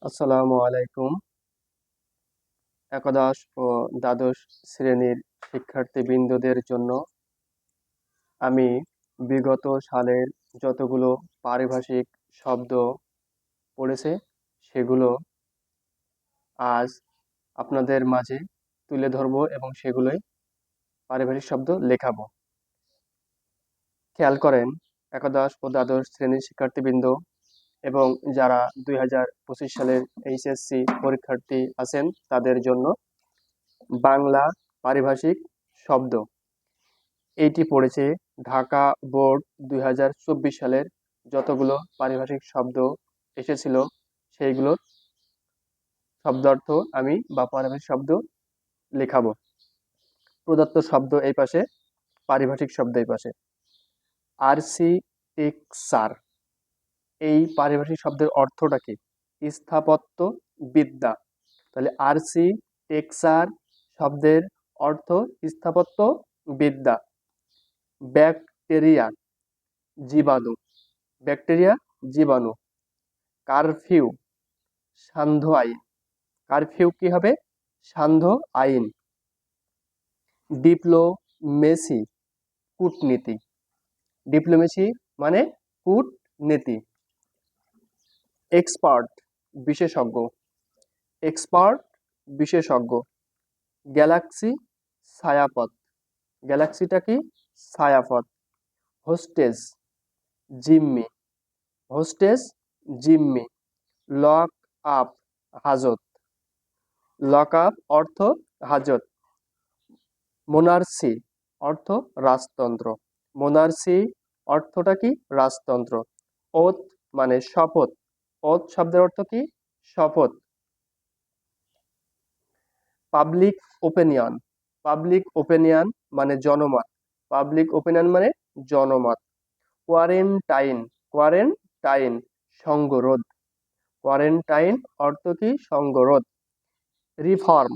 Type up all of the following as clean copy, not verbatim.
আসসালামু আলাইকুম। একাদশ ও দ্বাদশ শ্রেণীর শিক্ষার্থীবৃন্দদের জন্য আমি বিগত সালের যতগুলো পারিভাষিক শব্দ পড়েছে সেগুলো আজ আপনাদের মাঝে তুলে ধরবো এবং সেগুলোই পারিভাষিক শব্দ লেখাবো। খেয়াল করেন, একাদশ ও দ্বাদশ শ্রেণীর শিক্ষার্থীবৃন্দ এবং যারা 2025 সালের এইচএসসি পরীক্ষার্থী আছেন তাদের জন্য বাংলা পারিভাষিক শব্দ এইটি পড়েছে ঢাকা বোর্ড 2024 সালের যতগুলো পারিভাষিক শব্দ এসেছিল সেইগুলোর শব্দার্থ আমি বা পারিভাষিক শব্দ লেখাবো। প্রদত্ত শব্দ এই পাশে, পারিভাষিক শব্দ এই পাশে। আর্কিটেকচার, এই পারিভাষিক শব্দের অর্থটা কি? স্থাপত্য বিদ্যা। তাহলে আর্কিটেকচার শব্দের অর্থ স্থাপত্য বিদ্যা। ব্যাকটেরিয়া, জীবাণু, ব্যাকটেরিয়া জীবাণু। কারফিউ, সান্ধ্য আইন। কারফিউ কি হবে? সান্ধ্য আইন। ডিপ্লোমেসি, কূটনীতি। ডিপ্লোমেসি মানে কূটনীতি। এক্সপার্ট, বিশেষজ্ঞ। এক্সপার্ট, বিশেষজ্ঞ। গ্যালাক্সি, ছায়াপথ। গ্যালাক্সিটা কি? ছায়াপথ। হোস্টেস, জিম্মি। হোস্টেস, জিম্মি। লক আপ, হাজত। লক আপ অর্থ হাজত। মোনার্সি অর্থ রাজতন্ত্র। মোনার্সি অর্থটা কি? রাজতন্ত্র। ওথ মানে শপথ। ওথ শব্দের অর্থ কি? শপথ। Public opinion. পাবলিক ওপিনিয়ন মানে জনমত। পাবলিক ওপিনিয়ন মানে জনমত। Quarantine, quarantine সঙ্গরোধ। কোয়ারেন্টাইন অর্থ কি? সঙ্গরোধ। রিফর্ম,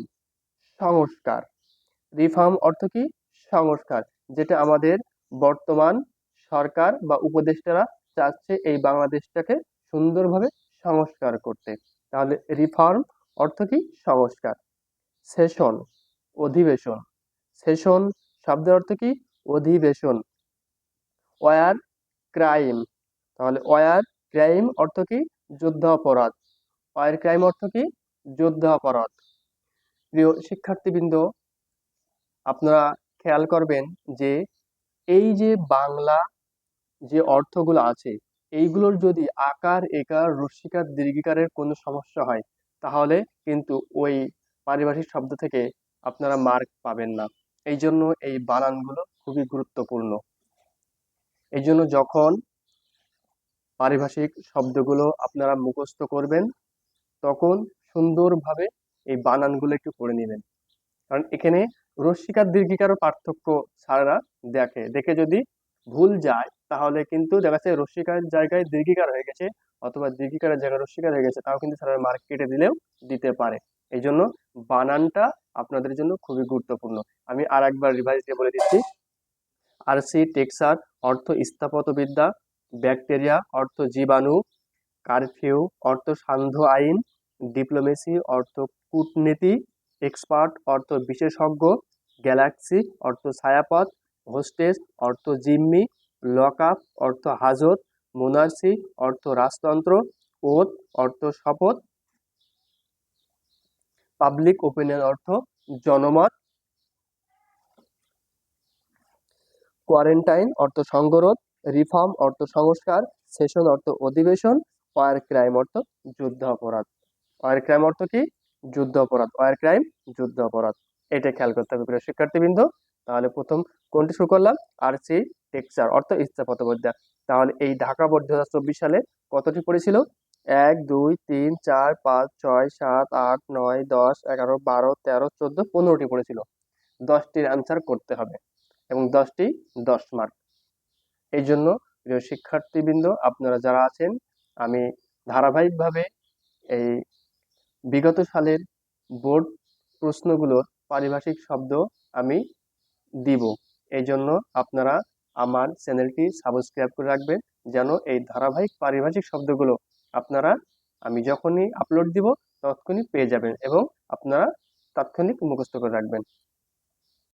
সংস্কার। রিফর্ম অর্থ কি? সংস্কার। যেটা আমাদের বর্তমান সরকার বা উপদেষ্টারা চাচ্ছে এই বাংলাদেশটাকে সুন্দরভাবে সংস্কার করতে। তাহলে রিফর্ম অর্থ কি? সংস্কার। সেশন, অধিবেশন। সেশন শব্দের অর্থ কি? অধিবেশন। ওয়ার ক্রাইম, তাহলে ওয়ার ক্রাইম অর্থ কি? যুদ্ধ অপরাধ। ওয়ার ক্রাইম অর্থ কি? যুদ্ধ অপরাধ। প্রিয় শিক্ষার্থীবৃন্দ, আপনারা খেয়াল করবেন যে এই যে বাংলা যে অর্থগুলো আছে এইগুলোর যদি আকার একার রস্যিকার দীর্ঘিকারের কোনো সমস্যা হয় তাহলে কিন্তু ওই পারিভাষিক শব্দ থেকে আপনারা মার্ক পাবেন না। এই জন্য এই বানানগুলো খুবই গুরুত্বপূর্ণ। এই জন্য যখন পারিভাষিক শব্দগুলো আপনারা মুখস্থ করবেন তখন সুন্দরভাবে এই বানানগুলো একটু করে নেবেন। কারণ এখানে রস্যিকার দীর্ঘিকারও পার্থক্য স্যাররা দেখে যদি ভুল যায় তাহলে কিন্তু দেখা যাচ্ছে রস্যিকার জায়গায় দীর্ঘিকার হয়ে গেছে অথবা দীর্ঘিকারের জায়গায় রস্যিকার হয়ে গেছে, তাও কিন্তু স্যারের মার্ক কেটে দিলেও দিতে পারে। এই জন্য বানানটা আপনাদের জন্য খুবই গুরুত্বপূর্ণ। আমি আর একবার রিভাইজ দিয়ে বলে দিচ্ছি। আর্কিটেকচার অর্থ স্থাপত্যবিদ্যা। ব্যাকটেরিয়া অর্থ জীবাণু। কারফিউ অর্থ সান্ধ্য আইন। ডিপ্লোমেসি অর্থ কূটনীতি। এক্সপার্ট অর্থ বিশেষজ্ঞ। গ্যালাক্সি অর্থ ছায়াপথ। হোস্টেস অর্থ জিম্মি। লক আপ অর্থ হাজত। মোনার্সি অর্থ রাজতন্ত্র। ওথ অর্থ শপথ। পাবলিক ওপিনিয়ন অর্থ জনমত। কোয়ারেন্টাইন অর্থ সঙ্গরোধ। রিফর্ম অর্থ সংস্কার। সেশন অর্থ অধিবেশন। ওয়ার ক্রাইম অর্থ যুদ্ধ অপরাধ। ওয়ার ক্রাইম অর্থ কি? যুদ্ধ অপরাধ। ওয়ার ক্রাইম যুদ্ধ অপরাধ। এটা খেয়াল করতে হবে প্রিয় শিক্ষার্থীবৃন্দ। তাহলে প্রথম কোনটি শুরু করলাম? আর্কিটেকচার অর্থ স্থাপত্যবিদ্যা। তাহলে এই ঢাকা বোর্ড 2024 সালে কতটি পড়েছিল? 1 2 3 4 5 6 7 8 9 10 11 12 13 14 15টি পড়েছিল। 10টির অ্যান্সার করতে হবে এবং 10টি 10 মার্ক। এই জন্য প্রিয় শিক্ষার্থীবৃন্দ আপনারা যারা আছেন, আমি ধারাবাহিকভাবে এই বিগত সালের বোর্ড প্রশ্নগুলোর পারিভাষিক শব্দ আমি দিব। এই জন্য আপনারা আমার চ্যানেলটি সাবস্ক্রাইব করে রাখবেন যেন এই ধারাবাহিক পারিভাষিক শব্দগুলো আপনারা আমি যখনই আপলোড দিব তখনই পেয়ে যাবেন এবং আপনারা তাৎক্ষণিক মুখস্থ করে রাখবেন।